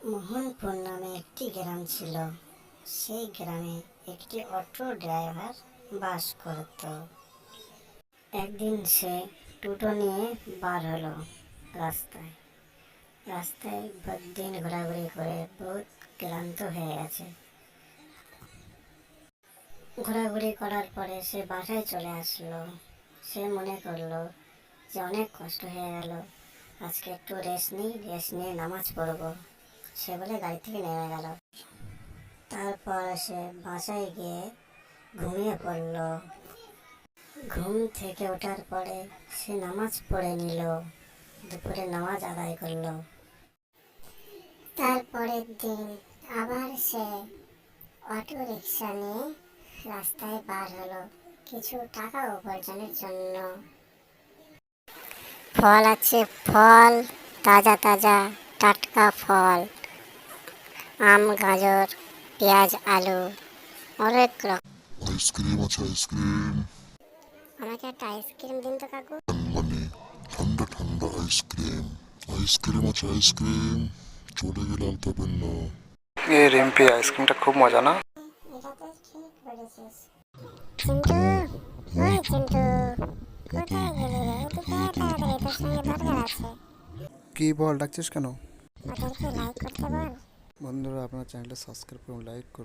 মোহনপুর নামে একটি গ্রাম ছিল। সেই গ্রামে একটি অটো ড্রাইভার বাস করত। একদিন সে টোটো নিয়ে বার হলো রাস্তায়। রাস্তায় দিন ঘোরাঘুরি করে বহুত ক্লান্ত হয়ে গেছে। ঘোরাঘুরি করার পরে সে বাসায় চলে আসলো। সে মনে করলো যে অনেক কষ্ট হয়ে গেল, আজকে একটু রেস্ট নিয়ে নামাজ পড়বো। সে বলে গাড়ি থেকে নেমে গেল। তারপর সে বাসায় গিয়ে ঘুমিয়ে পড়ল। ঘুম থেকে ওঠার পরে সে নামাজ পড়ে নিল, দুপুরে নামাজ আদায় করলো। তারপরের দিন আবার সে অটো রিক্সা নিয়ে রাস্তায় বার হলো কিছু টাকা উপার্জনের জন্য। ফল আছে, ফল তাজা তাজা টাটকা ফল, আম, গাজর, পেঁয়াজ, আলু, অনেক রকম। আইসক্রিম আছে, আইসক্রিম আমাকে একটা আইসক্রিম দিন তো কাকু। মানে ঠান্ডা ঠান্ডা আইসক্রিম। আইসক্রিম আছে, আইসক্রিম চলে গেলে আর পাবেন না। এ রিম্পি, আইসক্রিমটা খুব মজা না? এটা তো ঠিক বলেছিস। চিন্টু, ওই চিন্টু, কোথায় গেলি রে? এদিকে আয় তাড়াতাড়ি, তোর সঙ্গে দরকার আছে। কি বল, ডাকছিস কেন? ওদেরকে লাইক করতে বল। বন্ধুরা, আপনার চ্যানেলটা সাবস্ক্রাইব করুন, লাইক করুন।